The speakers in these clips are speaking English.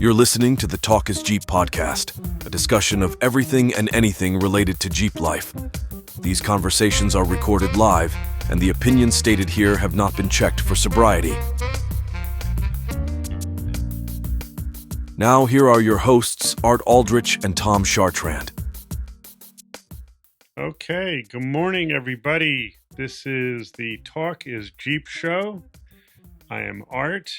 You're listening to the Talk is Jeep podcast, a discussion of everything and anything related to Jeep life. These conversations are recorded live, and the opinions stated here have not been checked for sobriety. Now, here are your hosts, Art Aldrich and Tom Chartrand. Okay, good morning, everybody. This is the Talk is Jeep show. I am Art,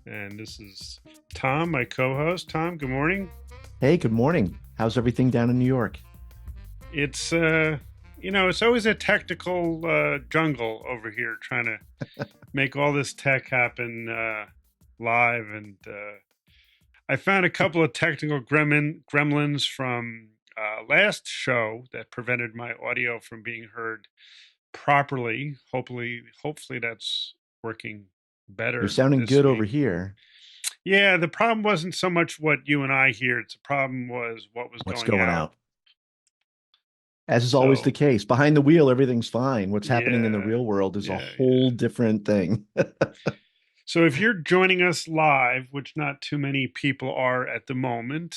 and this is Tom, my co-host. Tom, good morning. Hey, good morning. How's everything down in New York? It's, it's always a technical jungle over here trying to make all this tech happen live. And I found a couple of technical gremlins from last show that prevented my audio from being heard properly. Hopefully that's working better. You're sounding good over here. Yeah, the problem wasn't so much what you and I hear. The problem was what's going out. As is always the case. Behind the wheel, everything's fine. What's happening in the real world is a whole different thing. So if you're joining us live, which not too many people are at the moment,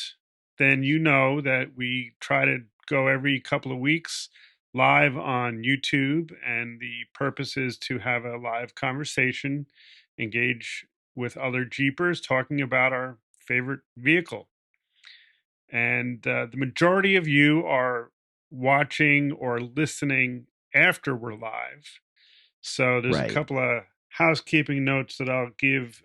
then you know that we try to go every couple of weeks live on YouTube, and the purpose is to have a live conversation, engage with other Jeepers talking about our favorite vehicle. And the majority of you are watching or listening after we're live. So there's a couple of housekeeping notes that I'll give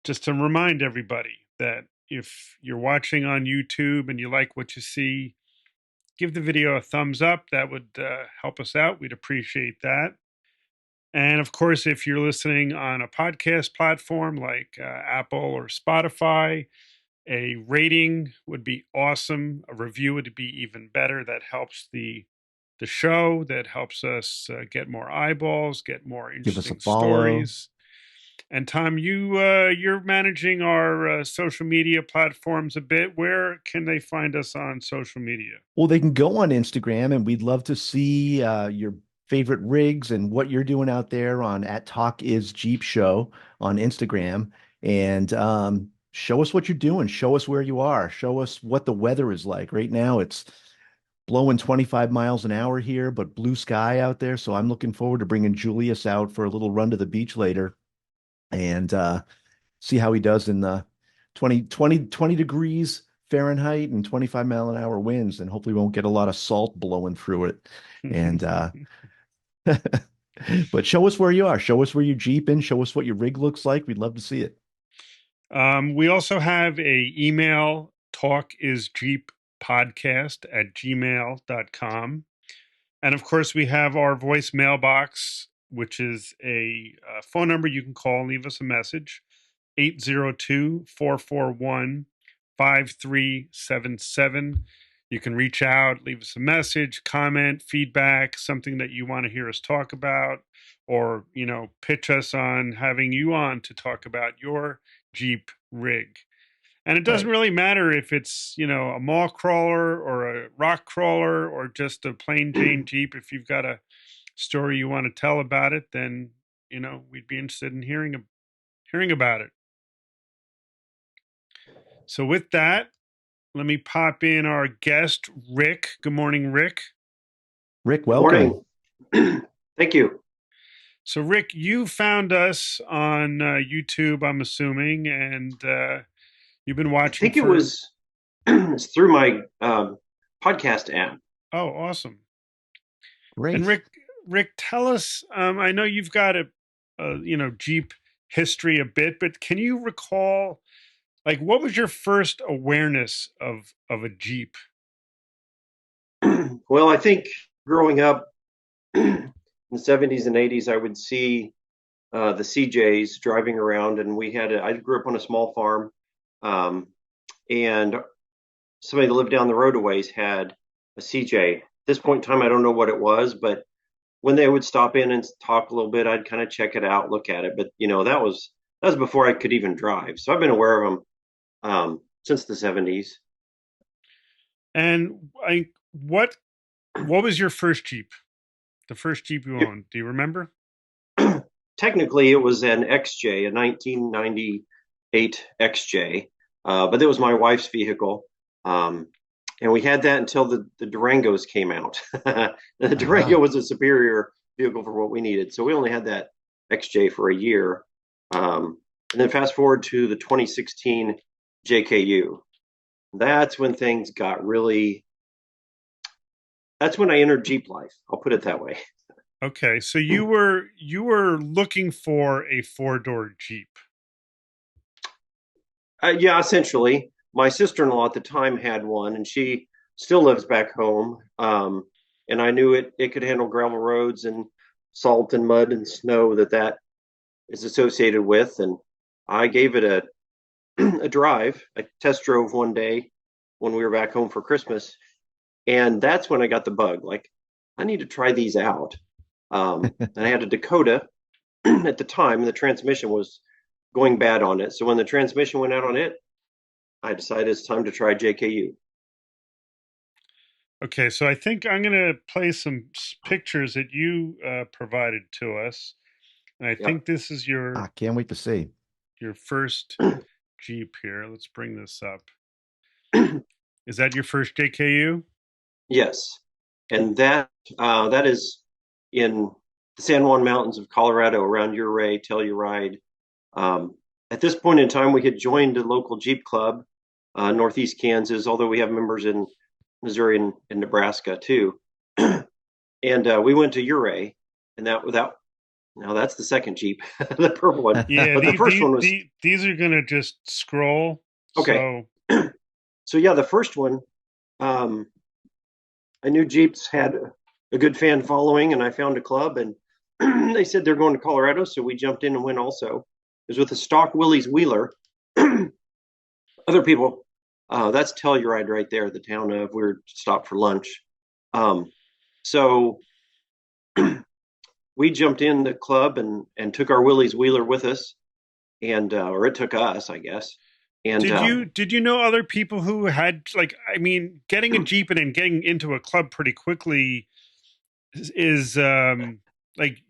just to remind everybody that if you're watching on YouTube and you like what you see, give the video a thumbs up. That would help us out. We'd appreciate that. And of course, if you're listening on a podcast platform like Apple or Spotify, a rating would be awesome. A review would be even better. That helps the show. That helps us get more eyeballs, get more interesting stories. And Tom, you're managing our social media platforms a bit. Where can they find us on social media? Well, they can go on Instagram, and we'd love to see your favorite rigs and what you're doing out there on @TalkIsJeepShow on Instagram. And show us what you're doing. Show us where you are. Show us what the weather is like. Right now, it's blowing 25 miles an hour here, but blue sky out there. So I'm looking forward to bringing Julius out for a little run to the beach later and see how he does in the 20 degrees Fahrenheit and 25-mile-an-hour winds. And hopefully we won't get a lot of salt blowing through it. And but show us where you are. Show us where you're Jeeping. Show us what your rig looks like. We'd love to see it. We also have a email, talkisjeeppodcast@gmail.com. And of course, we have our voicemail box, which is a phone number you can call and leave us a message, 802-441-5377. You can reach out, leave us a message, comment, feedback, something that you want to hear us talk about, or, pitch us on having you on to talk about your Jeep rig. And it doesn't really matter if it's, a mall crawler or a rock crawler or just a plain Jane Jeep. If you've got a story you want to tell about it, then, we'd be interested in hearing about it. So with that, let me pop in our guest, Rick. Good morning, Rick. Rick, welcome. Good morning. Thank you. So, Rick, you found us on YouTube, I'm assuming, and you've been watching. I think it was it's through my podcast app. Oh, awesome! Great. And Rick, tell us. I know you've got a Jeep history a bit, but can you recall, what was your first awareness of a Jeep? Well, I think growing up in the 70s and 80s, I would see the CJs driving around, and I grew up on a small farm, and somebody that lived down the road a ways had a CJ. At this point in time, I don't know what it was, but when they would stop in and talk a little bit, I'd kind of check it out, look at it. But that was before I could even drive. So I've been aware of them since the 70s. And what was your first Jeep? The first Jeep you owned? Do you remember? Technically, it was an XJ, a 1990 XJ, but it was my wife's vehicle. And we had that until the Durangos came out. The Durango Uh-huh. was a superior vehicle for what we needed. So we only had that XJ for a year. And then fast forward to the 2016 JKU. That's when things got really, that's when I entered Jeep life. I'll put it that way. Okay, so you were looking for a four-door Jeep. Yeah, essentially. My sister-in-law at the time had one, and she still lives back home. And I knew it could handle gravel roads and salt and mud and snow that is associated with. And I gave it a drive. I test drove one day when we were back home for Christmas, and that's when I got the bug. Like, I need to try these out. And I had a Dakota at the time, and the transmission was going bad on it. So when the transmission went out on it, I decided it's time to try JKU. Okay, so I think I'm gonna play some pictures that you provided to us, and I Yep. think this is I can't wait to see. your first Jeep here. Let's bring this up. Is that your first JKU? Yes, and that is in the San Juan Mountains of Colorado, around Ouray, Telluride. Um, at this point in time, we had joined a local Jeep club, Northeast Kansas, although we have members in Missouri and Nebraska too. And we went to Ouray, and that now that's the second Jeep, the purple one. Yeah, But the first one was these are gonna just scroll. okay. So So yeah, the first one, um, I knew Jeeps had a good fan following, and I found a club, and they said they're going to Colorado, so we jumped in and went also. It was with a stock Willys Wheeler. Other people, that's Telluride right there, the town of. We were stopped for lunch. Um, so we jumped in the club and took our Willys Wheeler with us, and or it took us, I guess. And did you know other people who had, like, I mean, getting a Jeep and then getting into a club pretty quickly is like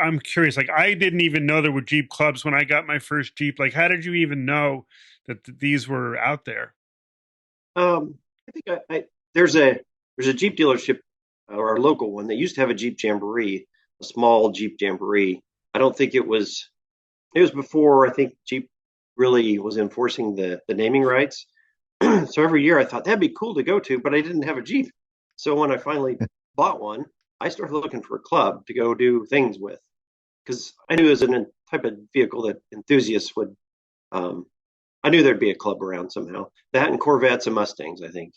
I'm curious. Like, I didn't even know there were Jeep clubs when I got my first Jeep. Like, how did you even know that these were out there? I think there's a Jeep dealership, or a local one that used to have a Jeep Jamboree, a small Jeep Jamboree. I don't think it was before I think Jeep really was enforcing the naming rights. So every year I thought that'd be cool to go to, but I didn't have a Jeep. So when I finally bought one, I started looking for a club to go do things with, because I knew as a type of vehicle that enthusiasts would. Um, I knew there'd be a club around somehow. That and Corvettes and Mustangs, I think.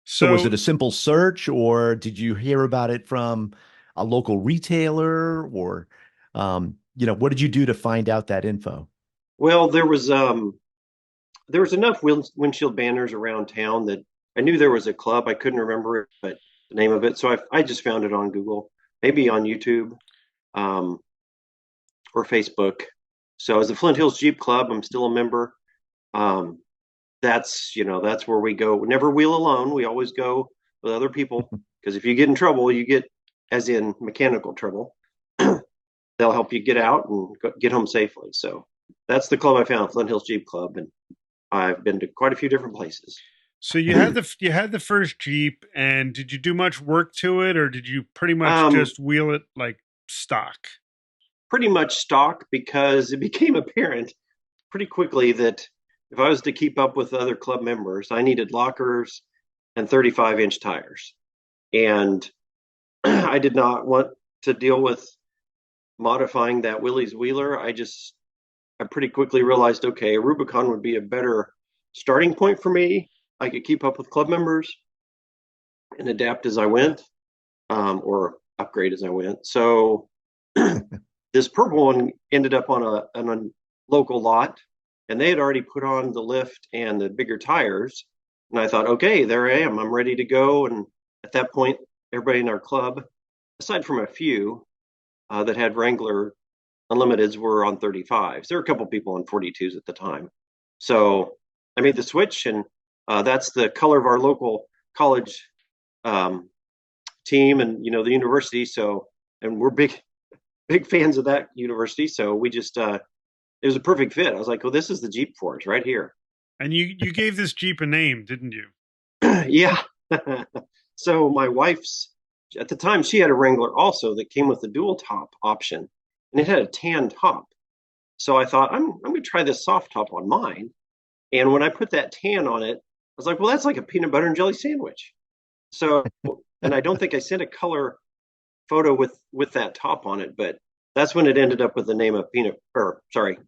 So was So it a simple search, or did you hear about it from a local retailer, or what did you do to find out that info? Well, there was enough windshield banners around town that I knew there was a club. I couldn't remember it, but the name of it. So I just found it on Google, maybe on YouTube, um, or Facebook. So as the Flint Hills Jeep Club, I'm still a member. Um, that's where we go. We never wheel alone. We always go with other people, because if you get in trouble, you get, as in mechanical trouble. They'll help you get out and get home safely. So that's the club I found, Flint Hills Jeep Club, and I've been to quite a few different places. so you had the first Jeep, and did you do much work to it, or did you pretty much Um, just wheel it like stock? Pretty much stock, because it became apparent pretty quickly that if I was to keep up with other club members, I needed lockers and 35-inch tires. And I did not want to deal with modifying that Willys Wheeler. I pretty quickly realized, okay, a Rubicon would be a better starting point for me. I could keep up with club members and adapt as I went, or upgrade as I went. So this purple one ended up on a local lot, and they had already put on the lift and the bigger tires. And I thought, okay, there I am. I'm ready to go. And at that point, everybody in our club, aside from a few that had Wrangler Unlimiteds, were on 35s. There were a couple people on 42s at the time. So I made the switch, and that's the color of our local college um, team, and the university. So, and we're big fans of that university. So we just it was a perfect fit. I was like, well, this is the Jeep for us right here. And you gave this Jeep a name, didn't you? Yeah. So my wife's, at the time, she had a Wrangler also that came with the dual top option, and it had a tan top. So I thought, I'm going to try this soft top on mine. And when I put that tan on it, I was like, well, that's like a peanut butter and jelly sandwich. So, and I don't think I sent a color photo with that top on it, but that's when it ended up with the name of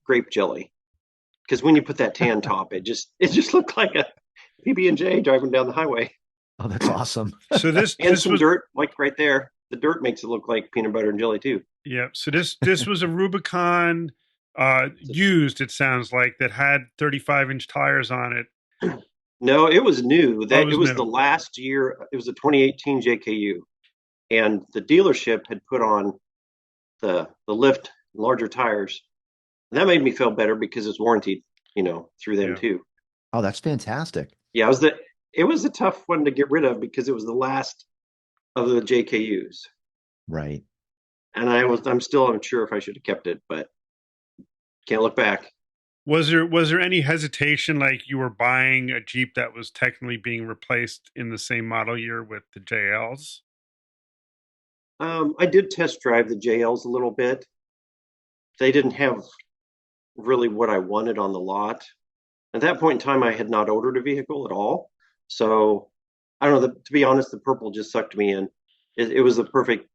grape jelly. Because when you put that tan top, it just looked like a PB&J driving down the highway. Oh, that's awesome. So this And this some was dirt, like right there. The dirt makes it look like peanut butter and jelly too. yeah. So this was a Rubicon used. It sounds like that had 35-inch tires on it. No, it was new. Oh, it That it was was the new. last year. It was a 2018 JKU, and the dealership had put on the lift larger tires. And that made me feel better because it's warranted, through them Yeah. too. Oh, that's fantastic. Yeah, it was a tough one to get rid of because it was the last of the JKUs, Right. and I'm still unsure if I should have kept it, but can't look back. Was there any hesitation, like you were buying a Jeep that was technically being replaced in the same model year with the JLs? I did test drive the JLs a little bit. They didn't have really what I wanted on the lot. At that point in time, I had not ordered a vehicle at all. So I don't know. To be honest, the purple just sucked me in. It was the perfect.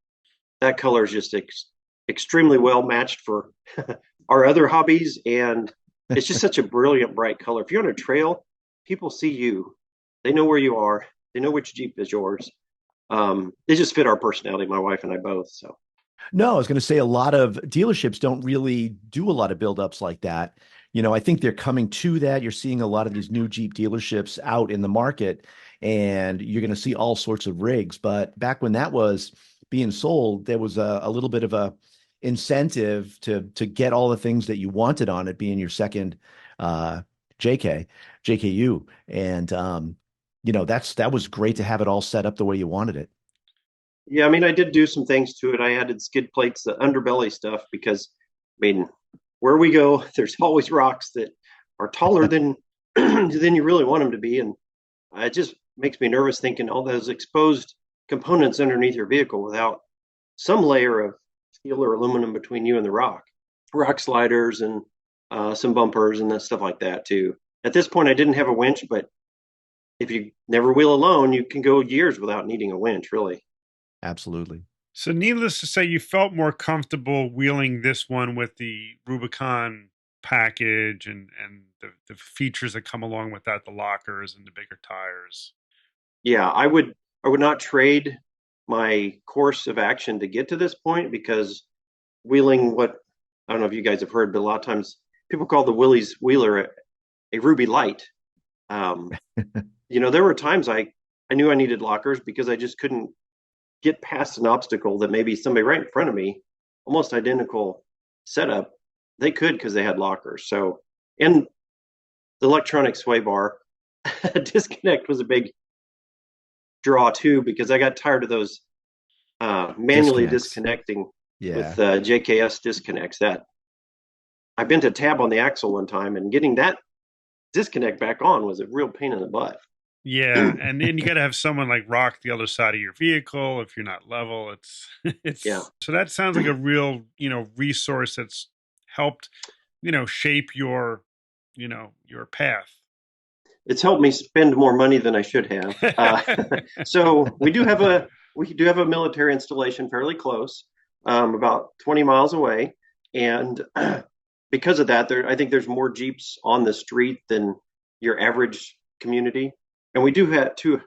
That color is just extremely well matched for our other hobbies, and it's just such a brilliant, bright color. If you're on a trail, people see you. They know where you are. They know which Jeep is yours. They just fit our personality, my wife and I both. So No, I was going to say a lot of dealerships don't really do a lot of buildups like that. I think they're coming to that. You're seeing a lot of these new Jeep dealerships out in the market, and you're going to see all sorts of rigs. But back when that was being sold, there was a little bit of a incentive to get all the things that you wanted on it, being your second uh, JK, JKU, and that was great to have it all set up the way you wanted it. yeah, I mean, I did do some things to it. I added skid plates, the underbelly stuff, because I mean, where we go, there's always rocks that are taller than than you really want them to be, and it just makes me nervous thinking all those exposed components underneath your vehicle without some layer of steel or aluminum between you and the rock sliders, and some bumpers and that stuff like that too. At this point, I didn't have a winch, but if you never wheel alone, you can go years without needing a winch, really. Absolutely. So, needless to say, you felt more comfortable wheeling this one with the Rubicon package and the features that come along with that, the lockers and the bigger tires. Yeah, I would not trade my course of action to get to this point because wheeling what I don't know if you guys have heard, but a lot of times people call the Willys Wheeler a Ruby Light. Um, there were times I knew I needed lockers because I just couldn't get past an obstacle that maybe somebody right in front of me, almost identical setup, they could because they had lockers. So, and the electronic sway bar disconnect was a big draw too because I got tired of those manually Disconnects. disconnecting Yeah. with JKS disconnects. That I bent a tab on the axle one time, and getting that disconnect back on was a real pain in the butt. Yeah, and then you got to have someone like rock the other side of your vehicle if you're not level. It's Yeah, it's so that sounds like a real resource that's helped shape your path. it's helped me spend more money than I should have. So we do have a military installation fairly close, about 20 miles away, and because of that, I think there's more Jeeps on the street than your average community, and we do have two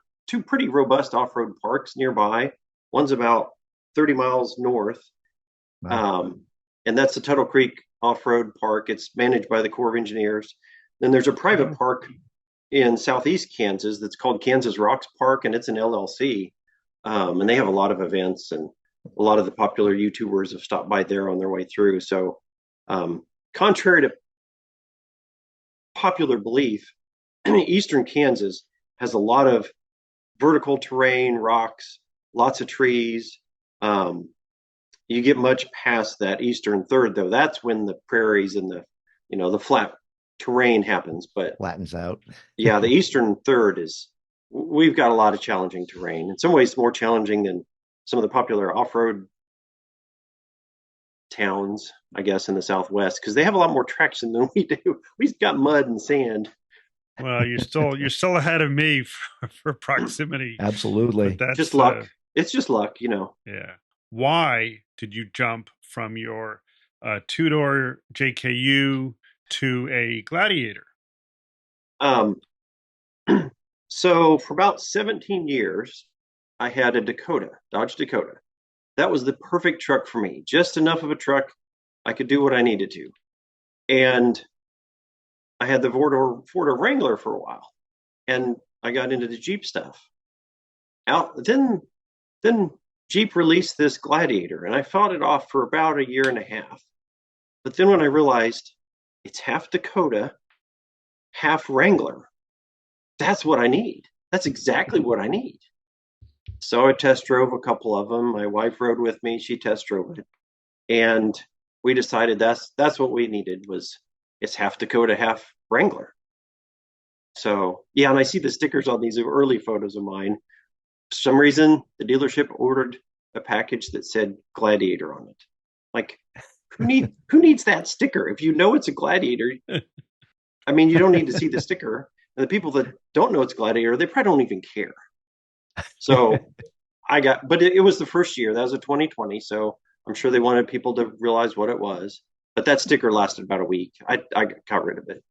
pretty robust off-road parks nearby. One's about 30 miles north, Wow. and that's the Tuttle Creek Off-Road Park. It's managed by the Corps of Engineers. Then there's a private park in southeast Kansas that's called Kansas Rocks Park, and it's an LLC. And they have a lot of events, and a lot of the popular YouTubers have stopped by there on their way through. So, contrary to popular belief, eastern Kansas has a lot of vertical terrain, rocks, lots of trees. You get much past that eastern third, though. That's when the prairies and the the flat terrain happens. But Flattens out. yeah, the eastern third we've got a lot of challenging terrain. In some ways, more challenging than some of the popular off-road towns, I guess, in the Southwest, because they have a lot more traction than we do. We've got mud and sand. Well, you're still ahead of me for proximity, but Absolutely. Just that's luck. It's just luck. yeah. Why did you jump from your two-door JKU to a Gladiator? Um, so for about 17 years, I had a Dodge Dakota. That was the perfect truck for me. Just enough of a truck I could do what I needed to. And I had the four-door Wrangler for a while, and I got into the Jeep stuff. Then Jeep released this Gladiator, and I fought it off for about a year and a half. But then when I realized it's half Dakota, half Wrangler, that's what I need. That's exactly what I need. So I test drove a couple of them. My wife rode with me. She test drove it, and we decided that's what we needed. It's half Dakota, half Wrangler. So yeah, and I see the stickers on these early photos of mine. For some reason, the dealership ordered a package that said Gladiator on it. Like, who needs that sticker? If you know it's a Gladiator, I mean, you don't need to see the sticker. And the people that don't know it's Gladiator, they probably don't even care. So but it was the first year. That was a 2020. So I'm sure they wanted people to realize what it was. But that sticker lasted about a week. I got rid of it.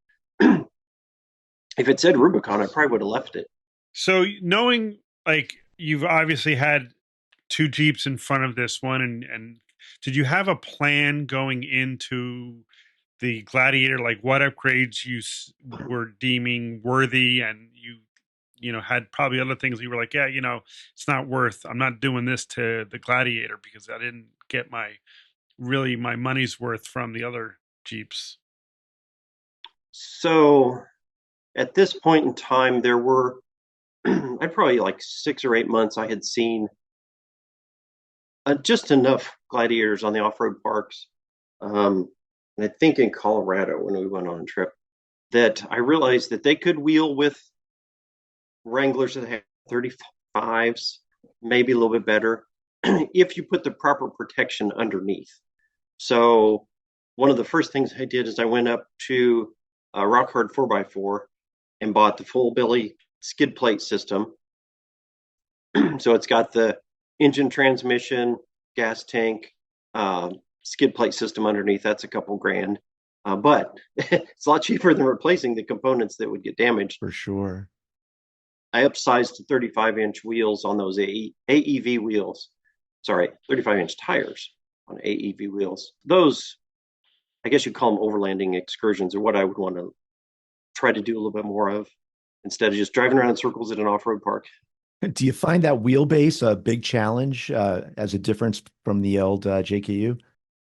If it said Rubicon, I probably would have left it. So knowing, like, you've obviously had two Jeeps in front of this one, and did you have a plan going into the Gladiator, like what upgrades you were deeming worthy, and you had probably other things you were like, yeah, it's not worth, I'm not doing this to the Gladiator because I didn't get my money's worth from the other Jeeps? So at this point in time, there were I'd probably like 6 or 8 months I had seen just enough Gladiators on the off-road parks. And I think in Colorado when we went on a trip that I realized that they could wheel with Wranglers that have 35s, maybe a little bit better, if you put the proper protection underneath. So one of the first things I did is I went up to a Rock Hard 4x4 and bought the full belly skid plate system. So it's got the engine, transmission, gas tank, skid plate system underneath. That's a couple grand. But it's a lot cheaper than replacing the components that would get damaged. For sure. I upsized to 35-inch wheels on those AEV wheels. Sorry, 35-inch tires on AEV wheels. Those, I guess you'd call them overlanding excursions, or what I would want to try to do a little bit more of instead of just driving around in circles at an off-road park. Do you find that wheelbase a big challenge as a difference from the old JKU?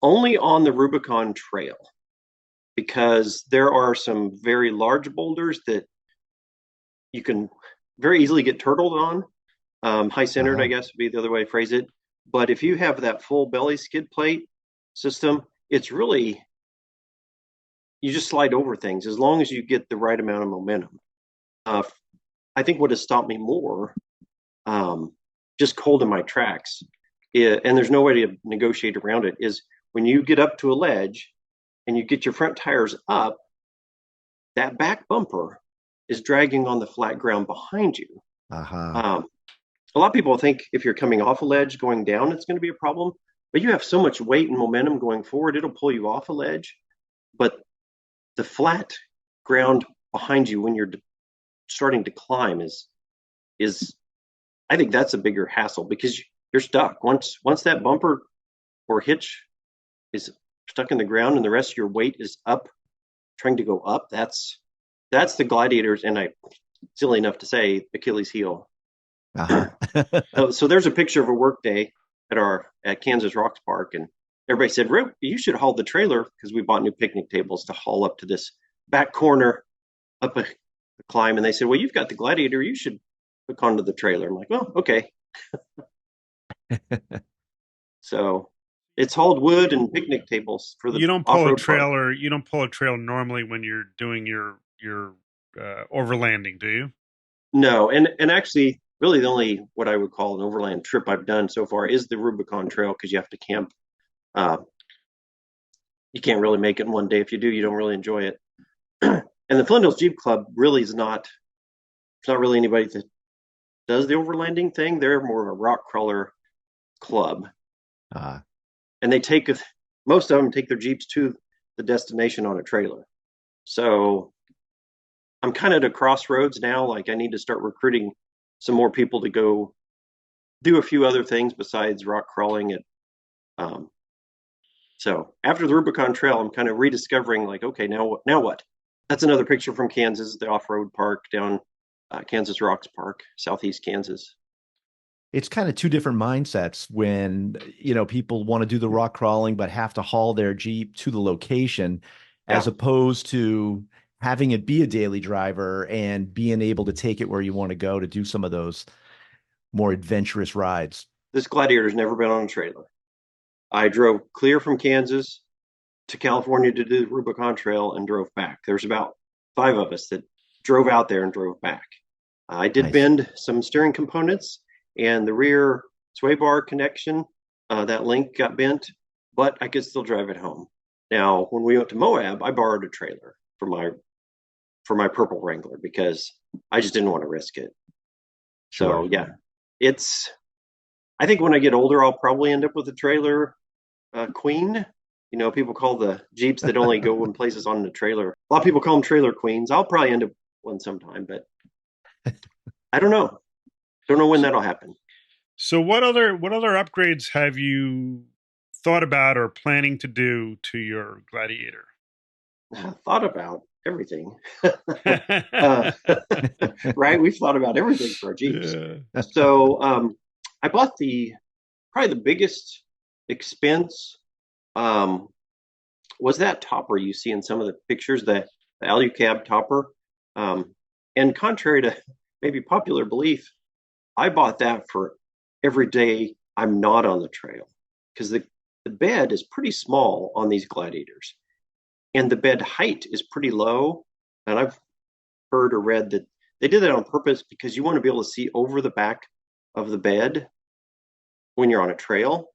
Only on the Rubicon Trail, because there are some very large boulders that you can very easily get turtled on. High centered, I guess would be the other way to phrase it. But if you have that full belly skid plate system, it's really, you just slide over things as long as you get the right amount of momentum. I think what has stopped me more, just cold in my tracks, and there's no way to negotiate around it, is when you get up to a ledge and you get your front tires up, that back bumper is dragging on the flat ground behind you. A lot of people think if you're coming off a ledge going down, it's going to be a problem. But you have so much weight and momentum going forward, it'll pull you off a ledge. But the flat ground behind you when you're starting to climb is I think that's a bigger hassle, because you're stuck. Once that bumper or hitch is stuck in the ground and the rest of your weight is up, trying to go up, that's the Gladiators, and silly enough to say, Achilles heel. So there's a picture of a work day at Kansas Rocks Park, and everybody said, "Rip, you should haul the trailer," because we bought new picnic tables to haul up to this back corner up a climb. And they said, "Well, you've got the Gladiator, you should hook onto the trailer." I'm like, "Well, okay." So It's hauled wood and picnic tables for the You don't pull a off-road park. trailer. You don't pull a trailer normally when you're doing your overlanding, do you? No, and actually, really the only what I would call an overland trip I've done so far is the Rubicon Trail because you have to camp. Uh, you can't really make it in one day. If you do, you don't really enjoy it. And the Flint Hills Jeep Club really is not. It's not really anybody that does the overlanding thing. They're more of a rock crawler club, Uh, and they take most of them take their Jeeps to the destination on a trailer. So I'm kind of at a crossroads now. Like I need to start recruiting some more people to go do a few other things besides rock crawling. Um, so after the Rubicon Trail, I'm kind of rediscovering like, okay, now what? That's another picture from Kansas, the off-road park down Kansas Rocks Park, southeast Kansas. it's kind of two different mindsets when, people want to do the rock crawling, but have to haul their Jeep to the location, as Yeah, opposed to having it be a daily driver and being able to take it where you want to go to do some of those more adventurous rides. this Gladiator's never been on a trailer. I drove clear from Kansas to California to do the Rubicon Trail and drove back. There's about 5 of us that drove out there and drove back. I did Nice. bend some steering components and the rear sway bar connection. That link got bent, but I could still drive it home. Now, when we went to Moab, I borrowed a trailer for my purple Wrangler because I just didn't want to risk it. Sure. So yeah, it's. I think when I get older, I'll probably end up with a trailer queen. People call the Jeeps that only go in places on the trailer. A lot of people call them trailer queens. I'll probably end up one sometime, but I don't know. Don't know when that'll happen. So what other upgrades have you thought about or planning to do to your Gladiator? Thought about everything. uh, right? We've thought about everything for our Jeeps. Yeah. So I bought probably the biggest expense was that topper you see in some of the pictures, the Alucab topper. And contrary to maybe popular belief, I bought that for every day I'm not on the trail because the bed is pretty small on these Gladiators and the bed height is pretty low. And I've heard or read that they did that on purpose because you want to be able to see over the back of the bed when you're on a trail.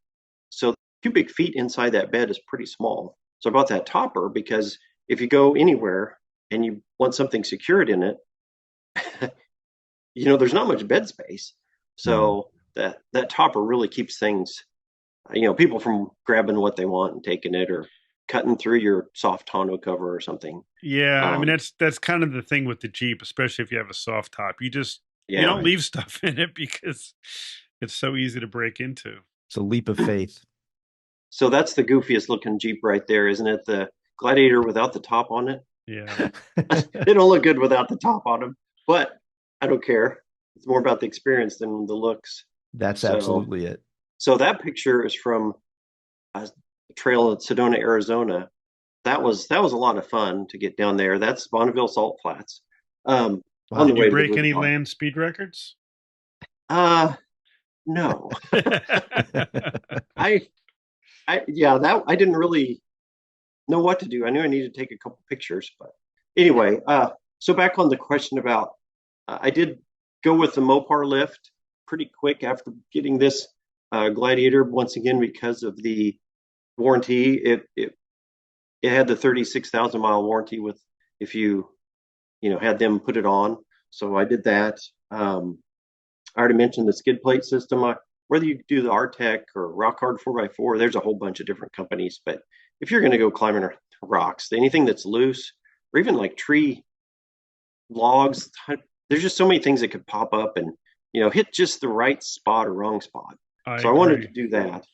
So cubic feet inside that bed is pretty small. So I bought that topper because if you go anywhere and you want something secured in it, there's not much bed space. So that topper really keeps things, people from grabbing what they want and taking it or cutting through your soft tonneau cover or something. Yeah, I mean that's kind of the thing with the Jeep, especially if you have a soft top. You don't Right. leave stuff in it because it's so easy to break into. It's a leap of faith. So that's the goofiest looking Jeep right there, isn't it? The Gladiator without the top on it. Yeah. They don't look good without the top on them, but I don't care. It's more about the experience than the looks. That's So- absolutely it. So that picture is from a trail in Sedona, Arizona. That was a lot of fun to get down there. That's Bonneville Salt Flats. On Wow. the Did way you to the break any Rubicon. land speed records? No. I didn't really know what to do. I knew I needed to take a couple pictures, but anyway, so back on the question about, I did go with the Mopar lift pretty quick after getting this Gladiator once again because of the warranty. It had the 36,000 mile warranty with if you had them put it on. So I did that. I already mentioned the skid plate system. Whether you do the Artec or Rock Hard 4x4, there's a whole bunch of different companies. But if you're going to go climbing rocks, anything that's loose or even like tree logs, there's just so many things that could pop up and hit just the right spot or wrong spot. So I wanted to do that.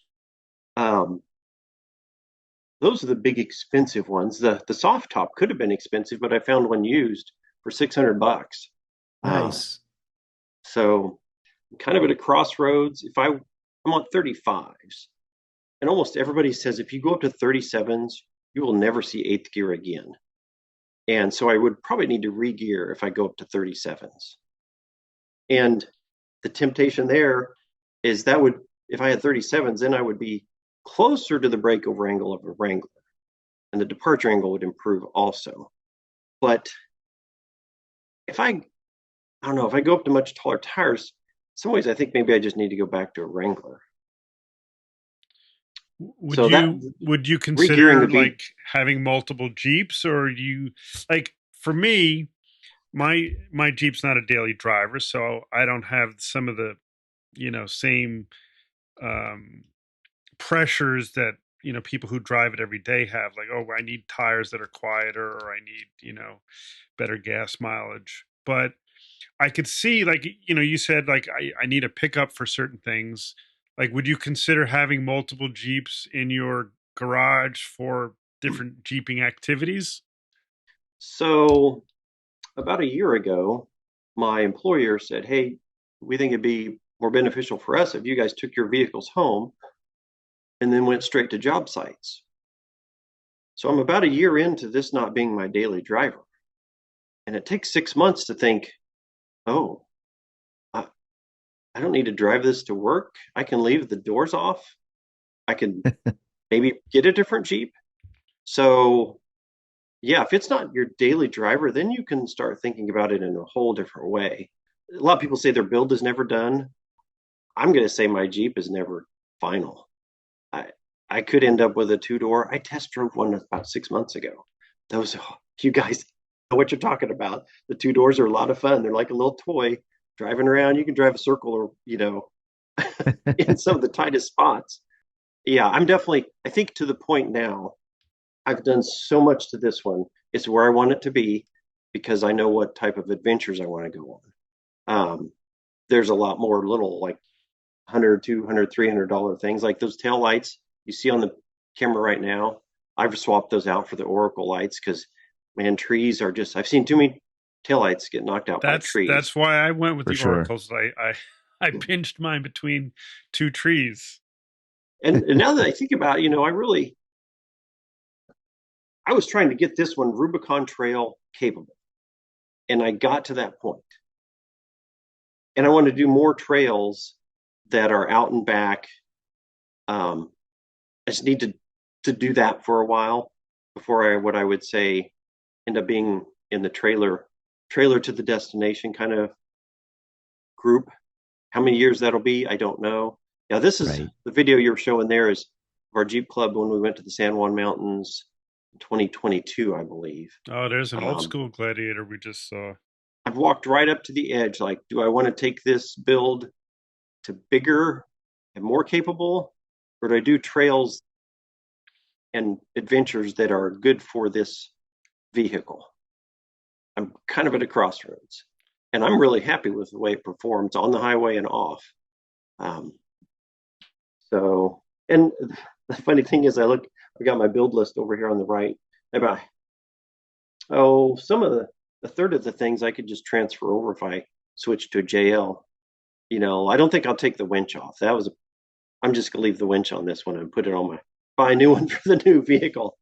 Those are the big expensive ones. The soft top could have been expensive, but I found one used for $600. Nice. So I'm kind of at a crossroads. I'm on 35s, and almost everybody says if you go up to 37s, you will never see eighth gear again. And so I would probably need to re-gear if I go up to 37s. And the temptation there is if I had 37s, then I would be closer to the breakover angle of a Wrangler, and the departure angle would improve also. But if I don't know, if I go up to much taller tires, in some ways I think maybe I just need to go back to a Wrangler. Would So that you regearing consider the V. like having multiple Jeeps, or you like for me, my Jeep's not a daily driver, so I don't have some of the, same um pressures that, people who drive it every day have, like, oh, I need tires that are quieter, or I need, better gas mileage. But I could see, like, you said, like, I need a pickup for certain things. Like, would you consider having multiple Jeeps in your garage for different Jeeping activities? So about a year ago, my employer said, "Hey, we think it'd be more beneficial for us if you guys took your vehicles home and then went straight to job sites." So I'm about a year into this not being my daily driver. And it takes 6 months to think, oh, I, I don't need to drive this to work. I can leave the doors off. I can maybe get a different Jeep. So, yeah, if it's not your daily driver, then you can start thinking about it in a whole different way. A lot of people say their build is never done. I'm going to say my Jeep is never final. I I could end up with a two-door. I test drove one about 6 months ago. Those, you guys know what you're talking about. The two doors are a lot of fun. They're like a little toy driving around. You can drive a circle or, in some of the tightest spots. Yeah, I think to the point now, I've done so much to this one. It's where I want it to be because I know what type of adventures I want to go on. There's a lot more little like 100, 200, $300 things like those tail lights you see on the camera right now. I've swapped those out for the Oracle lights because, man, trees are just, I've seen too many taillights get knocked out by trees. That's why I went with For the sure. Oracles. I pinched mine between two trees. And now that I think about it, I was trying to get this one Rubicon Trail capable, and I got to that point. And I want to do more trails that are out and back. I just need to do that for a while before what I would say end up being in the trailer to the destination kind of group. How many years that'll be, I don't know. Yeah, this is Right. the video you're showing there is our Jeep Club when we went to the San Juan Mountains in 2022, I believe. Oh, there's an old Um, school Gladiator we just saw. I've walked right up to the edge. Like, do I want to take this build to bigger and more capable, or do I do trails and adventures that are good for this vehicle? I'm kind of at a crossroads, and I'm really happy with the way it performs on the highway and off. Um, so, and the funny thing is, I got my build list over here on the right. About some of a third of the things I could just transfer over if I switch to a JL. I don't think I'll take the winch off. I'm just gonna leave the winch on this one and put it on buy a new one for the new vehicle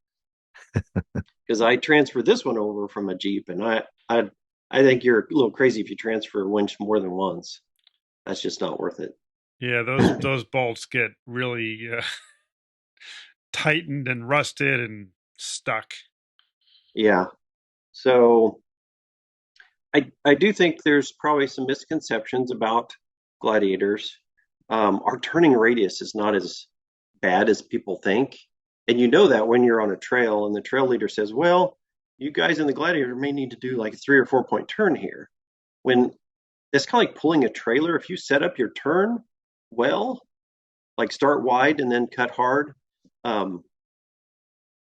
because I transferred this one over from a Jeep, and I think you're a little crazy if you transfer a winch more than once. That's just not worth it. Yeah, those bolts get really tightened and rusted and stuck. Yeah. So I do think there's probably some misconceptions about Gladiators. Our turning radius is not as bad as people think. And you know that when you're on a trail and the trail leader says, well, you guys in the Gladiator may need to do like a 3 or 4 point turn here. When it's kind of like pulling a trailer. If you set up your turn well, like start wide and then cut hard, um,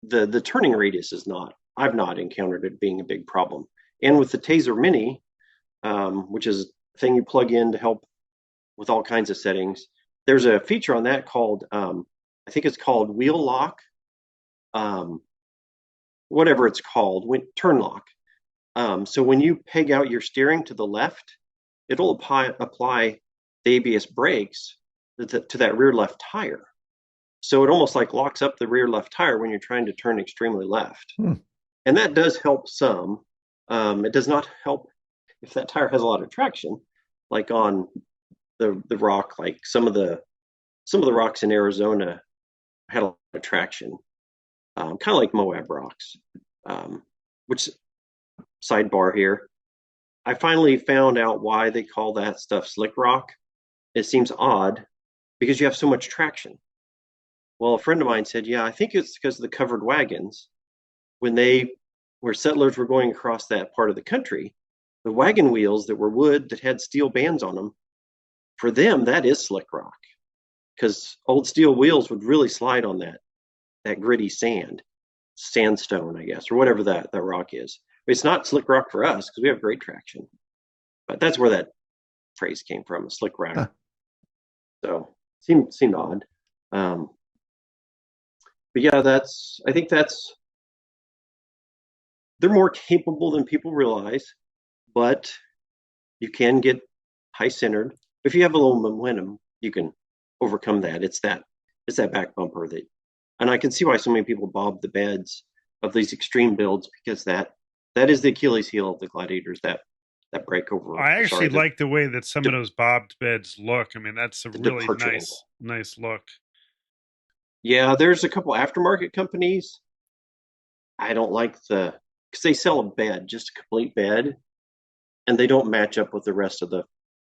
the turning radius is not. I've not encountered it being a big problem. And with the Taser Mini, which is a thing you plug in to help with all kinds of settings, there's a feature on that called I think it's called wheel lock, um, whatever it's called, turn lock. So when you peg out your steering to the left, it'll apply the ABS brakes to that rear left tire. So it almost like locks up the rear left tire when you're trying to turn extremely left. And that does help some. It does not help if that tire has a lot of traction, like on the rock, like some of the rocks in Arizona had a lot of traction, kind of like Moab rocks. Which, sidebar here, I finally found out why they call that stuff slick rock. It seems odd because you have so much traction. Well, a friend of mine said, yeah, I think it's because of the covered wagons. Where settlers were going across that part of the country, the wagon wheels that were wood that had steel bands on them, for them, that is slick rock because old steel wheels would really slide on that gritty sandstone, I guess, or whatever that rock is. But it's not slick rock for us because we have great traction. But that's where that phrase came from, slick rock. Huh. So seemed odd. But yeah, I think they're more capable than people realize, but you can get high centered. If you have a little momentum, you can overcome that. It's that back bumper and I can see why so many people bob the beds of these extreme builds, because that is the Achilles heel of the Gladiators, that breakover. I actually like the way that some of those bobbed beds look. I mean, that's a really nice look. Yeah, there's a couple aftermarket companies. I don't like because they sell a bed, just a complete bed, and they don't match up with the rest of the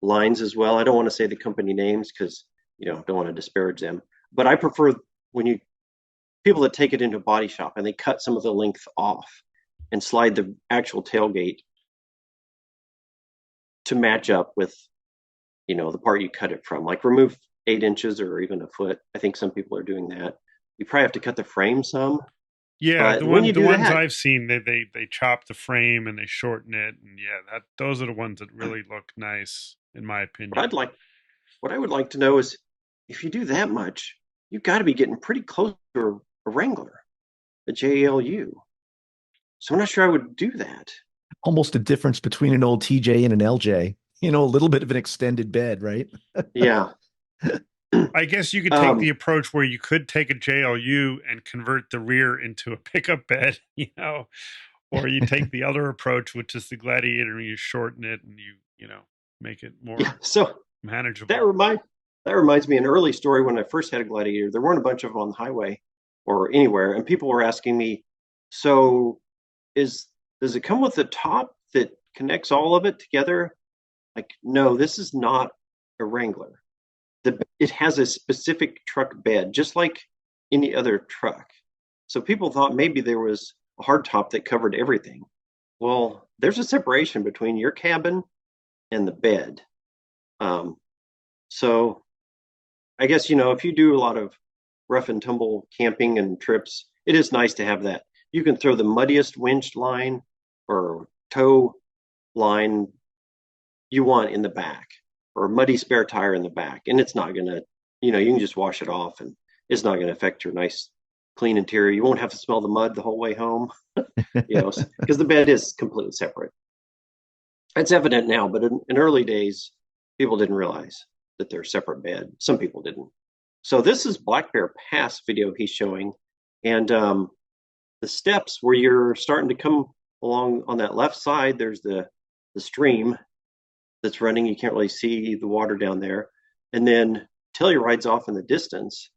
lines as well. I don't want to say the company names because don't want to disparage them, but I prefer when people that take it into a body shop and they cut some of the length off and slide the actual tailgate to match up with the part you cut it from, like remove 8 inches or even a foot. I think some people are doing that. You probably have to cut the frame some. Yeah, the ones I've seen, they chop the frame and they shorten it, and those are the ones that really look nice, in my opinion. What I would like to know is, if you do that much, you've got to be getting pretty close to a Wrangler, a JLU. So I'm not sure I would do that. Almost a difference between an old TJ and an LJ. A little bit of an extended bed, right? Yeah. I guess you could take the approach where you could take a JLU and convert the rear into a pickup bed, or you take the other approach, which is the Gladiator, and you shorten it and you make it more manageable. That reminds me of an early story when I first had a Gladiator. There weren't a bunch of them on the highway or anywhere, and people were asking me, so does it come with a top that connects all of it together? Like, no, this is not a Wrangler. It has a specific truck bed, just like any other truck. So people thought maybe there was a hardtop that covered everything. Well, there's a separation between your cabin and the bed. So I guess, if you do a lot of rough and tumble camping and trips, it is nice to have that. You can throw the muddiest winch line or tow line you want in the back, or a muddy spare tire in the back, and it's not going to, you can just wash it off and it's not going to affect your nice clean interior. You won't have to smell the mud the whole way home, because the bed is completely separate. It's evident now, but in early days, people didn't realize that they're separate bed. Some people didn't. So this is Black Bear Pass video he's showing, and the steps where you're starting to come along on that left side, there's the stream that's running. You can't really see the water down there. And then Telluride's off in the distance.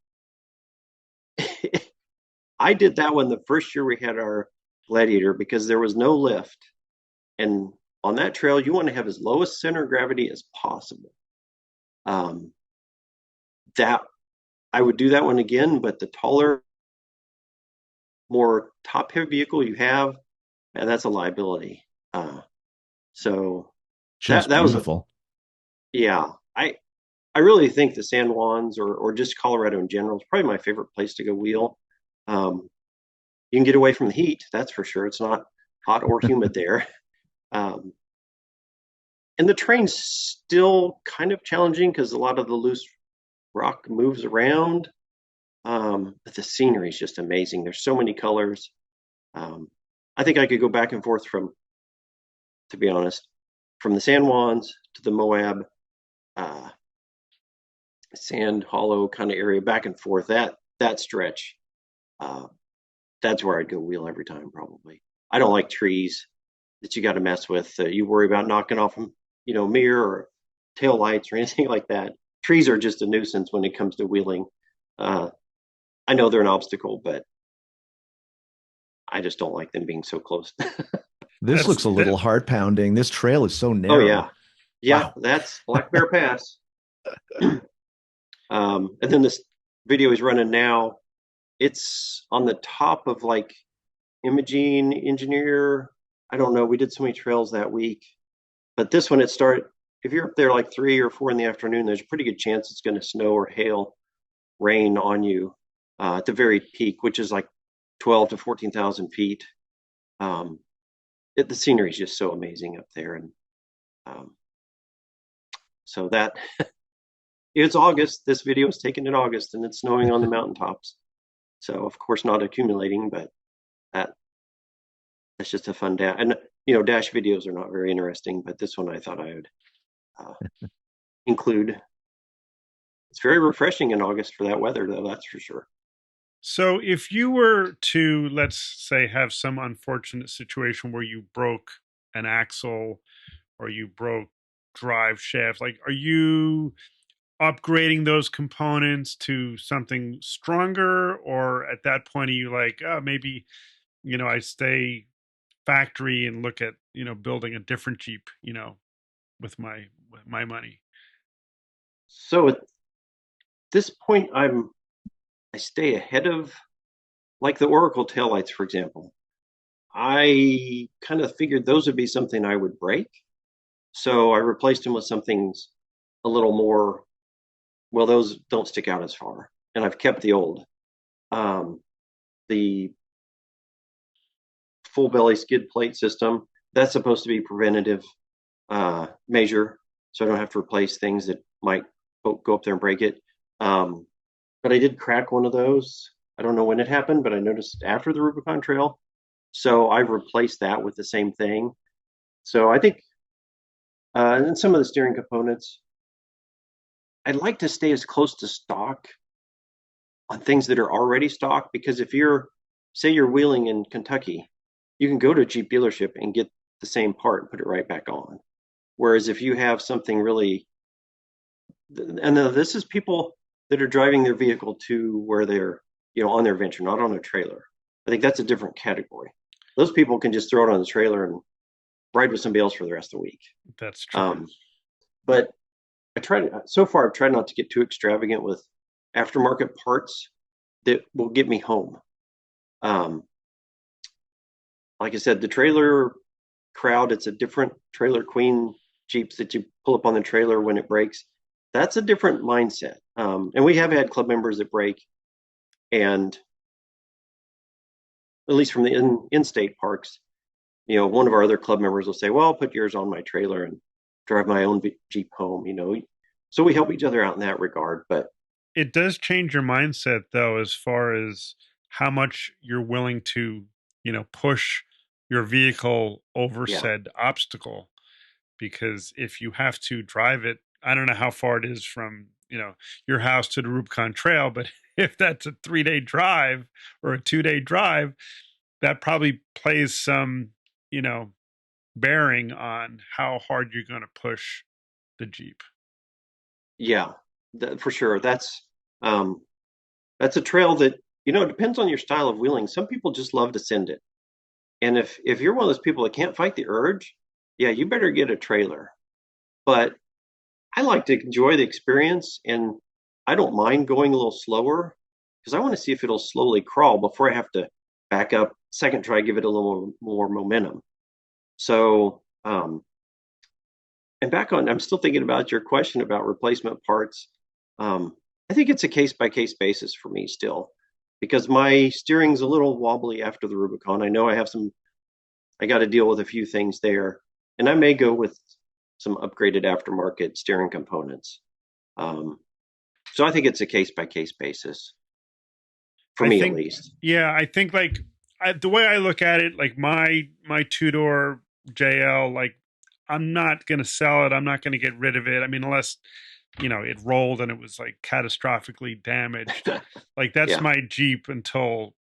I did that one the first year we had our Gladiator because there was no lift. And on that trail, you want to have as lowest center of gravity as possible. That I would do that one again, but the taller, more top-heavy vehicle you have, and that's a liability. So just that beautiful. I really think the San Juans or just Colorado in general is probably my favorite place to go wheel. You can get away from the heat, that's for sure. It's not hot or humid there. And the terrain's still kind of challenging because a lot of the loose rock moves around. But the scenery is just amazing. There's so many colors. I think I could go back and forth to be honest, from the San Juans to the Moab, Sand Hollow kind of area, back and forth. That stretch, that's where I'd go wheel every time. Probably. I don't like trees that you got to mess with. You worry about knocking off them, mirror or tail lights or anything like that. Trees are just a nuisance when it comes to wheeling. I know they're an obstacle, but I just don't like them being so close. This That's looks a that. little heart pounding. This trail is so Oh narrow. yeah, yeah, Wow. that's Black Bear Pass. And then this video is running now. It's on the top of like Imogene Engineer. I don't know. We did so many trails that week, but this one it started. If you're up there like 3 or 4 in the afternoon, there's a pretty good chance it's going to snow or hail, rain on you at the very peak, which is like 12 to 14,000 feet. Um, the scenery is just so amazing up there, and um, so that it's August. This video is taken in August, and it's snowing on the mountaintops. So of course not accumulating, but that that's just a fun dash. And dash videos are not very interesting, but this one I thought I would uh, include. It's very refreshing in August for that weather, though. That's for sure. So if you were to, let's say, have some unfortunate situation where you broke an axle or you broke drive shaft, like, are you upgrading those components to something stronger, or at that point are you like, oh, maybe I stay factory and look at building a different Jeep, with my money? So at this point, I stay ahead of like the Oracle taillights, for example. I kind of figured those would be something I would break. So I replaced them with something a little more, well, those don't stick out as far. And I've kept the old. The full belly skid plate system, that's supposed to be preventative measure. So I don't have to replace things that might go up there and break it. But I did crack one of those. I don't know when it happened, but I noticed after the Rubicon Trail. So I replaced that with the same thing. So I think, and some of the steering components, I'd like to stay as close to stock on things that are already stock, because if say you're wheeling in Kentucky, you can go to a Jeep dealership and get the same part and put it right back on. Whereas if you have something really, and this is people that are driving their vehicle to where they're, on their venture, not on a trailer. I think that's a different category. Those people can just throw it on the trailer and ride with somebody else for the rest of the week. That's true. But so far I've tried not to get too extravagant with aftermarket parts that will get me home. Like I said, the trailer crowd, it's a different trailer queen Jeeps that you pull up on the trailer when it breaks. That's a different mindset. And we have had club members that break, and at least from the in-state parks, one of our other club members will say, well, I'll put yours on my trailer and drive my own Jeep home, So we help each other out in that regard. But it does change your mindset, though, as far as how much you're willing to, push your vehicle over yeah, said obstacle. Because if you have to drive it, I don't know how far it is from, your house to the Rubicon Trail, but if that's a 3-day drive or a 2-day drive, that probably plays some, bearing on how hard you're going to push the Jeep. yeah, for sure. That's a trail that, it depends on your style of wheeling. Some people just love to send it. And if you're one of those people that can't fight the urge, yeah, you better get a trailer. But I like to enjoy the experience, and I don't mind going a little slower because I want to see if it'll slowly crawl before I have to back up, second try, give it a little more momentum. So, and back on, I'm still thinking about your question about replacement parts. I think it's a case by case basis for me still, because my steering's a little wobbly after the Rubicon. I know I got to deal with a few things there, and I may go with some upgraded aftermarket steering components. So I think it's a case by case basis for me, at least. Yeah, I think like the way I look at it, like my two-door JL, like I'm not going to sell it. I'm not going to get rid of it. I mean, unless it rolled and it was like catastrophically damaged. Like that's Yeah. my Jeep until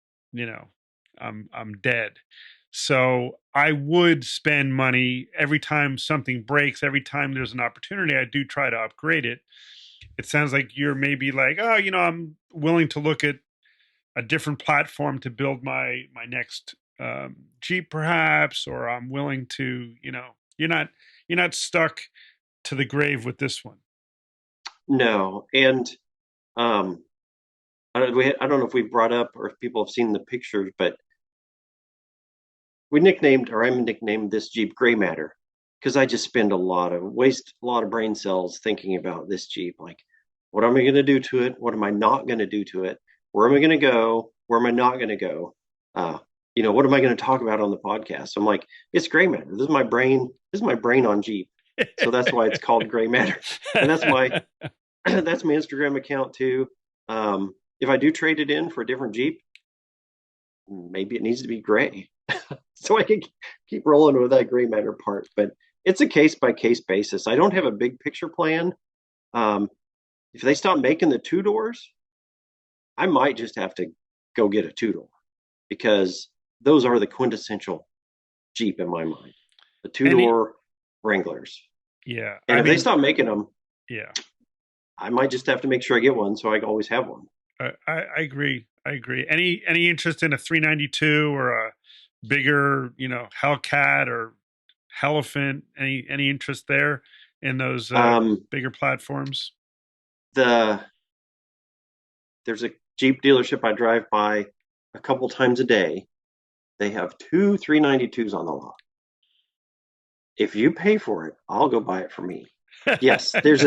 I'm dead. So I would spend money every time something breaks. Every time there's an opportunity, I do try to upgrade it. It sounds like you're maybe like, oh, I'm willing to look at a different platform to build my next Jeep, perhaps, or I'm willing to, you're not stuck to the grave with this one. No, and um, I don't know if we've brought up or if people have seen the pictures, but I'm nicknamed this Jeep Gray Matter because I just waste a lot of brain cells thinking about this Jeep. Like, what am I going to do to it? What am I not going to do to it? Where am I going to go? Where am I not going to go? What am I going to talk about on the podcast? So I'm like, it's Gray Matter. This is my brain. This is my brain on Jeep. So that's why it's called Gray Matter, and that's my that's my Instagram account too. If I do trade it in for a different Jeep, maybe it needs to be gray. So I can keep rolling with that gray matter part. But it's a case by case basis. I don't have a big picture plan. If they stop making the 2 doors, I might just have to go get a 2 door because those are the quintessential Jeep in my mind. The 2 door Wranglers. Yeah. And if they stop making them, yeah, I might just have to make sure I get one so I always have one. I agree. Any interest in a 392 or a bigger, Hellcat or Elephant? Any interest there in those bigger platforms? There's a Jeep dealership I drive by a couple times a day. They have 2 392s on the lot. If you pay for it, I'll go buy it for me. Yes, there's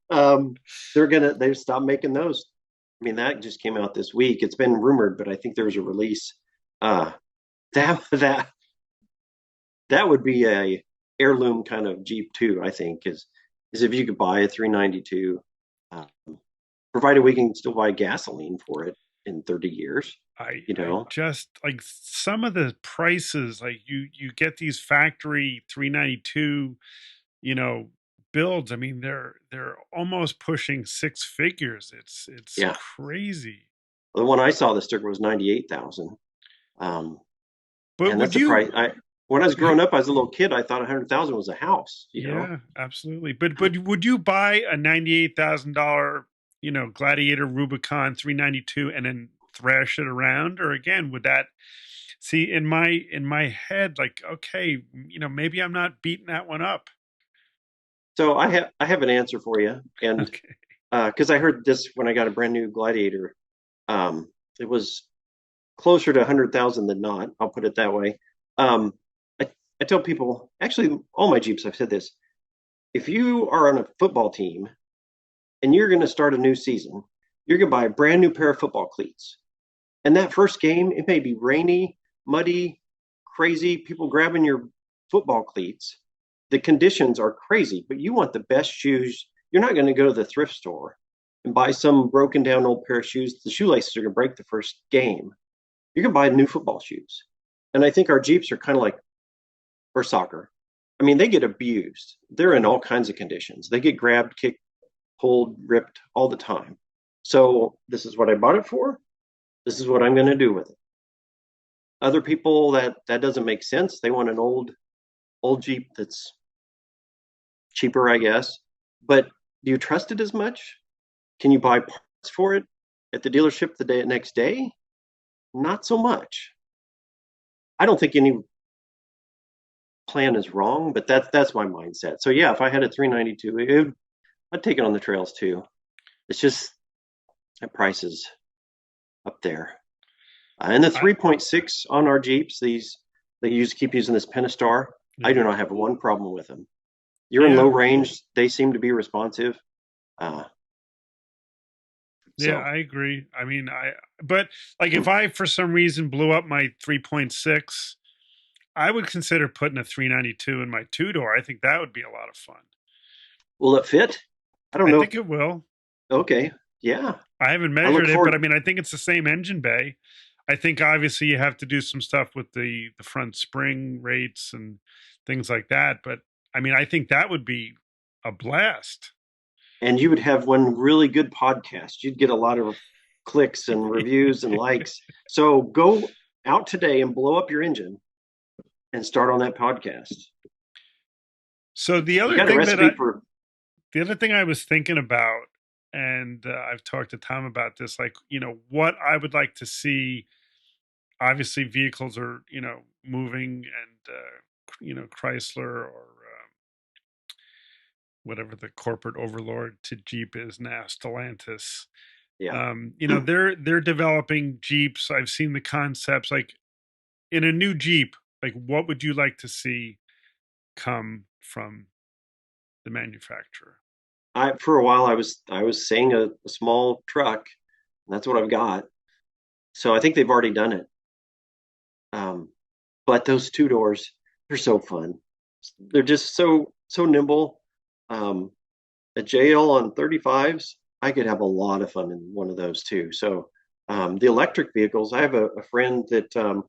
they've stopped making those. I mean, that just came out this week. It's been rumored, but I think there was a release. That would be a heirloom kind of Jeep too. I think is if you could buy a 392, provided we can still buy gasoline for it in 30 years. I just like some of the prices, like you get these factory 392, builds. I mean, they're almost pushing 6 figures. It's crazy. The one I saw, the sticker was 98,000. But and that's the price. When I was growing up as a little kid, I thought 100,000 was a house. You know? Absolutely. But would you buy a $98,000, Gladiator Rubicon 392 and then thrash it around? Or again, would that see in my head, like, okay, maybe I'm not beating that one up. So I have an answer for you, and because I heard this when I got a brand new Gladiator, it was closer to 100,000 than not. I'll put it that way. I tell people, actually, all my Jeeps, I've said this: if you are on a football team and you're going to start a new season, you're going to buy a brand new pair of football cleats, and that first game, it may be rainy, muddy, crazy, people grabbing your football cleats. The conditions are crazy, but you want the best shoes. You're not going to go to the thrift store and buy some broken down old pair of shoes. The shoelaces are going to break the first game. You're going to buy new football shoes. And I think our Jeeps are kind of like, or soccer. I mean, they get abused. They're in all kinds of conditions. They get grabbed, kicked, pulled, ripped all the time. So this is what I bought it for. This is what I'm going to do with it. Other people, that doesn't make sense. They want an old Jeep that's cheaper, I guess. But do you trust it as much? Can you buy parts for it at the dealership the next day? Not so much. I don't think any plan is wrong, but that's my mindset. So yeah, if I had a 392, I'd take it on the trails too. It's just that price is up there. And the 3.6 on our Jeeps, these they keep using this Pentastar. I do not have one problem with them. You're in low range; they seem to be responsive. Yeah, I agree. I mean, but like if I for some reason blew up my 3.6, I would consider putting a 392 in my 2-door. I think that would be a lot of fun. Will it fit? I don't know. I think it will. Okay. Yeah. I haven't measured it, but I mean, I think it's the same engine bay. I think obviously you have to do some stuff with the front spring rates and things like that. But I mean, I think that would be a blast. And you would have one really good podcast. You'd get a lot of clicks and reviews and likes. So go out today and blow up your engine and start on that podcast. So the other thing I was thinking about, and I've talked to Tom about this, like, what I would like to see. Obviously, vehicles are, moving, and, Chrysler, or whatever the corporate overlord to Jeep is now, Stellantis. Yeah. They're developing Jeeps. I've seen the concepts. Like, in a new Jeep, like, what would you like to see come from the manufacturer? For a while I was saying a small truck. And that's what I've got. So I think they've already done it. Um, but those two doors, they're so fun. They're just so nimble. Um, a JL on 35s, I could have a lot of fun in one of those too. So the electric vehicles, I have a friend that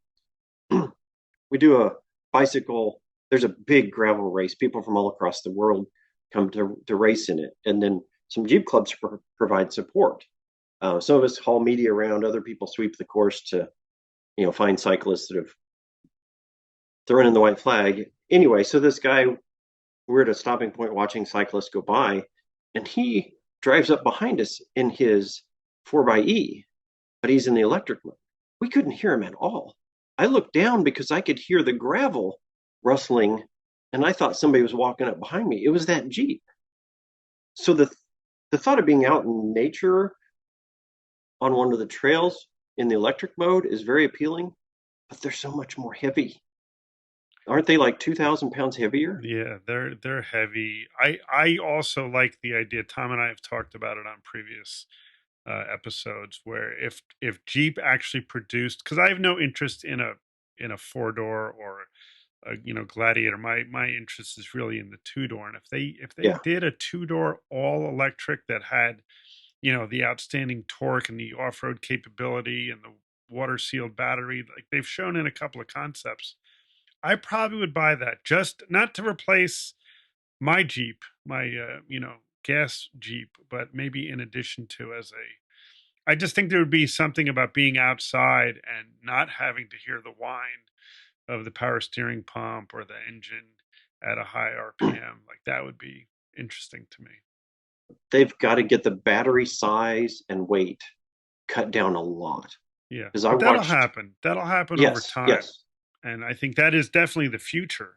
we do a bicycle. There's a big gravel race. People from all across the world come to race in it, and then some Jeep clubs provide support. Some of us haul media around. Other people sweep the course to find cyclists that have thrown in the white flag. Anyway, so this guy, we're at a stopping point watching cyclists go by, and he drives up behind us in his 4xe, but he's in the electric mode. We couldn't hear him at all. I looked down because I could hear the gravel rustling, and I thought somebody was walking up behind me. It was that Jeep. So the thought of being out in nature on one of the trails in the electric mode is very appealing, but they're so much more heavy. Aren't they like 2,000 pounds heavier? Yeah, they're heavy. I also like the idea. Tom and I have talked about it on previous episodes, where if Jeep actually produced, because I have no interest in a four door or a Gladiator. My interest is really in the two door, and if they Yeah. did a two door all electric that had the outstanding torque and the off road capability and the water sealed battery, like they've shown in a couple of concepts, I probably would buy that, just not to replace my Jeep, my gas Jeep, but maybe in addition to, as a, I just think there would be something about being outside and not having to hear the whine of the power steering pump or the engine at a high RPM. Like, that would be interesting to me. They've got to get the battery size and weight cut down a lot. Yeah, Because I but that'll watched, happen. That'll happen over yes, time, yes, and I think that is definitely the future.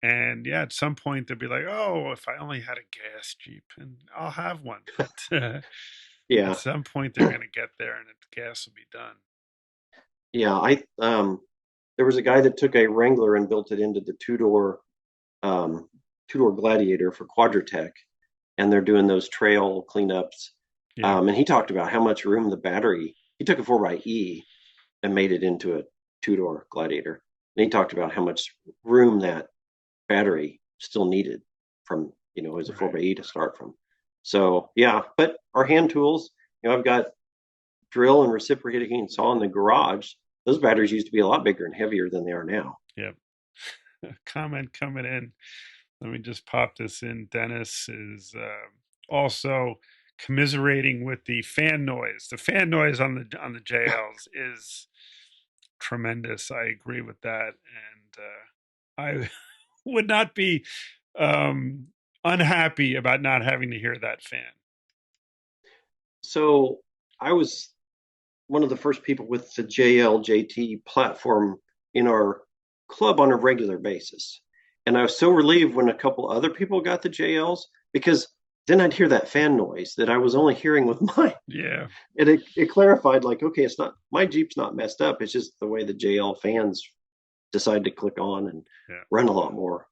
And yeah, at some point they'll be like, "Oh, if I only had a gas Jeep," and I'll have one. But at yeah, some point they're going to get there, and the gas will be done. yeah. There was a guy that took a Wrangler and built it into the um, two door Gladiator for Quadratech, and they're doing those trail cleanups. Yeah, And he talked about how much room the battery. He took a 4xe and made it into a two door Gladiator, and he talked about how much room that battery still needed from as a right. 4xe to start from. So yeah, but our hand tools, I've got drill and reciprocating saw in the garage. Those batteries used to be a lot bigger and heavier than they are now. Yep. Comment coming in. Let me just pop this in. Dennis is also commiserating with the fan noise. The fan noise on the JLs is tremendous. I agree with that, and I would not be um, unhappy about not having to hear that fan. So I was one of the first people with the JLJT platform in our club on a regular basis. And I was so relieved when a couple other people got the JLs, because then I'd hear that fan noise that I was only hearing with mine. Yeah, And it clarified, like, okay, it's not, my Jeep's not messed up. It's just the way the JL fans decide to click on and yeah. run a lot more.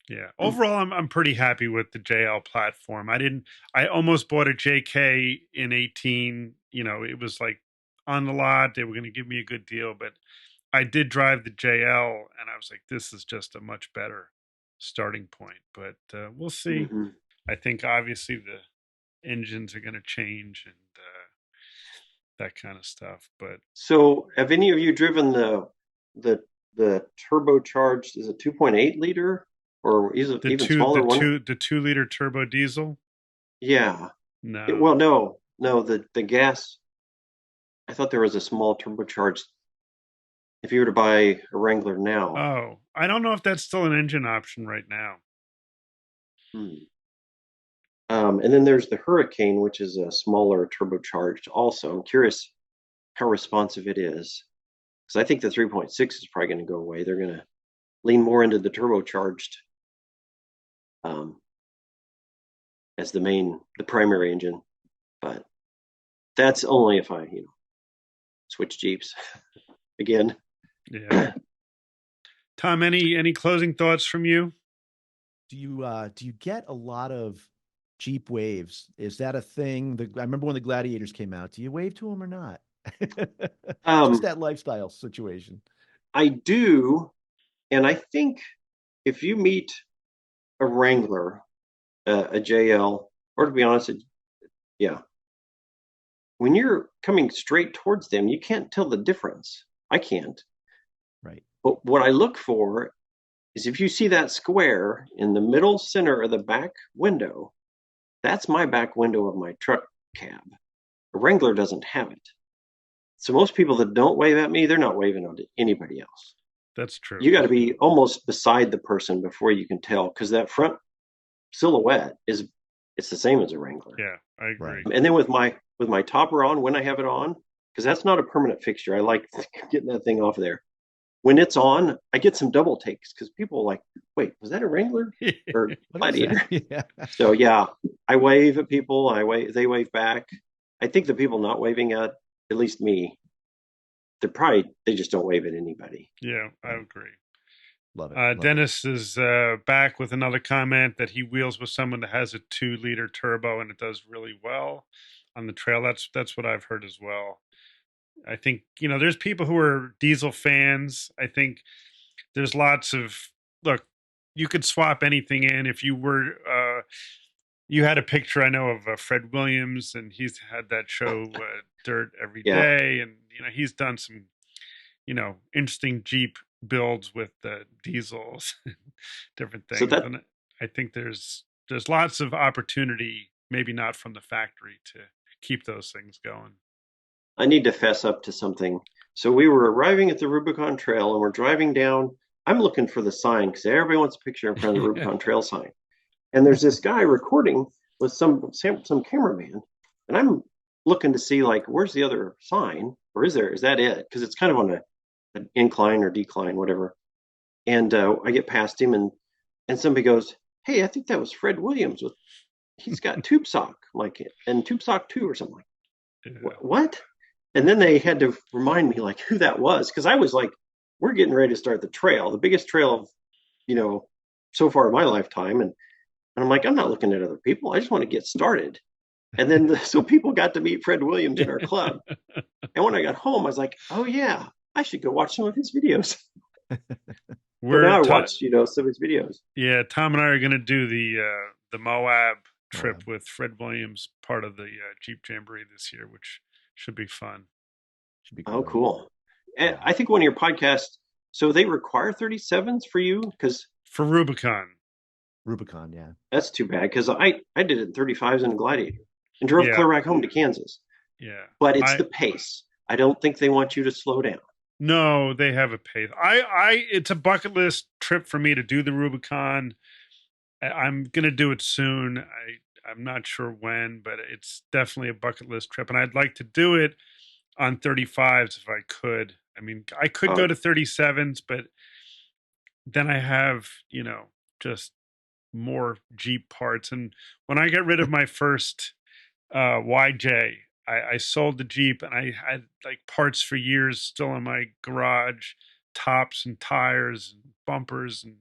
Yeah. Overall, I'm pretty happy with the JL platform. I almost bought a JK in 18. It was like on the lot. They were going to give me a good deal, but I did drive the JL, and I was like, this is just a much better starting point. But we'll see. Mm-hmm. I think obviously the engines are going to change, and that kind of stuff. But So have any of you driven the the turbocharged, is it 2.8 liter, or is it the even two the smaller one? two the 2 liter turbo diesel, Yeah. no. Well, no, the gas. I thought there was a small turbocharged. If you were to buy a Wrangler now, Oh, I don't know if that's still an engine option right now. hmm, And then there's the Hurricane, which is a smaller turbocharged also. I'm curious how responsive it is, because I think the 3.6 is probably going to go away. They're going to lean more into the turbocharged as the primary engine. But that's only if I, switch Jeeps again. Yeah. Tom, any closing thoughts from you? Do you get a lot of Jeep waves? Is that a thing? I remember when the Gladiators came out. Do you wave to them or not? Just that lifestyle situation. I do, and I think if you meet a Wrangler, a JL, or to be honest, yeah, when you're coming straight towards them, you can't tell the difference. I can't. Right. But what I look for is if you see that square in the middle center of the back window, that's my back window of my truck cab. A Wrangler doesn't have it. So most people that don't wave at me, they're not waving at anybody else. That's true. You got to be almost beside the person before you can tell, because that front silhouette it's the same as a Wrangler. Yeah, I agree. And then with my topper on, when I have it on, because that's not a permanent fixture. I like getting that thing off of there. When it's on, I get some double takes because people are like, wait, was that a Wrangler or Gladiator? Yeah. So yeah, I wave at people. They wave back. I think the people not waving at least me, they just don't wave at anybody. Yeah, I agree. Love it. Dennis is back with another comment that he wheels with someone that has a 2-liter turbo and it does really well on the trail. That's what I've heard as well. I think, there's people who are diesel fans. I think there's lots of, look, you could swap anything in. If you were, you had a picture, I know, of Fred Williams, and he's had that show Dirt Every Day. And, he's done some, interesting Jeep builds with the diesels, different things. So and I think there's lots of opportunity, maybe not from the factory, to keep those things going. I need to fess up to something. So we were arriving at the Rubicon Trail and we're driving down. I'm looking for the sign because everybody wants a picture in front of the Rubicon Trail sign. And there's this guy recording with some cameraman. And I'm looking to see, like, where's the other sign? Or is that it? Because it's kind of on an incline or decline, whatever. And I get past him and somebody goes, hey, I think that was Fred Williams. He's got tube sock, and tube sock 2 or something. What? And then they had to remind me, like, who that was, because I was like, we're getting ready to start the trail, the biggest trail of, so far in my lifetime. And I'm like, I'm not looking at other people. I just want to get started. And then so people got to meet Fred Williams in our club. And when I got home, I was like, oh, yeah, I should go watch some of his videos. Now I watch, some of his videos. Yeah, Tom and I are going to do the Moab trip with Fred Williams, part of the Jeep Jamboree this year, which should be fun. Oh, cool. And I think one of your podcasts, so they require 37s for you? For Rubicon, yeah. That's too bad, because I did it in 35s in a Gladiator and drove clear back home to Kansas. Yeah. But it's the pace. I don't think they want you to slow down. No, they have a pace. It's a bucket list trip for me to do the Rubicon. I'm going to do it soon. I'm not sure when, but it's definitely a bucket list trip. And I'd like to do it on 35s if I could. I mean, I could go to 37s, but then I have, just more Jeep parts. And when I get rid of my first YJ, I sold the Jeep and I had like parts for years still in my garage, tops and tires and bumpers and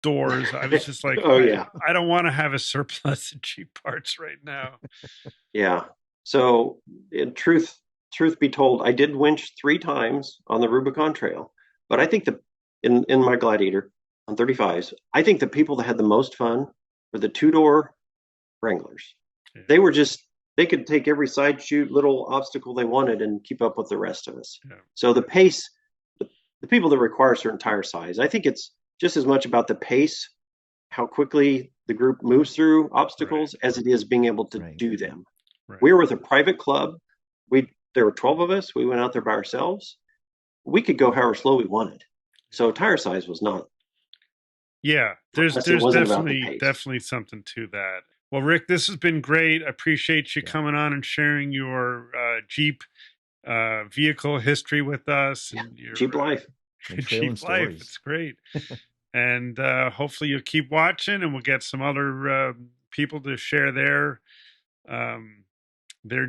doors. I was just like, I don't want to have a surplus of Jeep parts right now. Yeah. So in truth be told, I did winch 3 times on the Rubicon Trail, but I think in my Gladiator on 35s, I think the people that had the most fun were the 2-door Wranglers. Yeah. They could take every side chute, little obstacle they wanted and keep up with the rest of us. Yeah. So the pace, the people that require a certain tire size, I think it's just as much about the pace, how quickly the group moves through obstacles, as it is being able to do them. Right. We were with a private club. There were 12 of us. We went out there by ourselves. We could go however slow we wanted. So tire size was not. Yeah, there's definitely something to that. Well, Rick, this has been great. I appreciate you coming on and sharing your Jeep vehicle history with us and your Jeep life. And trailing Jeep life. stories. It's great. And hopefully you'll keep watching, and we'll get some other people to share their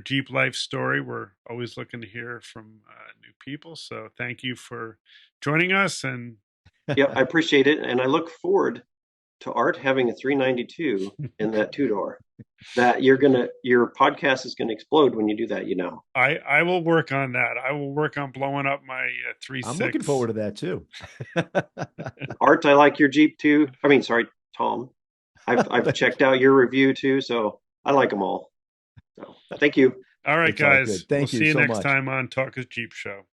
Jeep life story. We're always looking to hear from new people. So thank you for joining us. And Yeah, I appreciate it, and I look forward to Art having a 392 in that two door. That your podcast is gonna explode when you do that. I will work on that. I will work on blowing up my 3.6. I'm looking forward to that too. Art, I like your Jeep too. I mean, sorry, Tom. I've checked out your review too, so I like them all. So thank you. All right, It's all guys. good. Thank We'll you see you so next much. time on Talk is Jeep Show.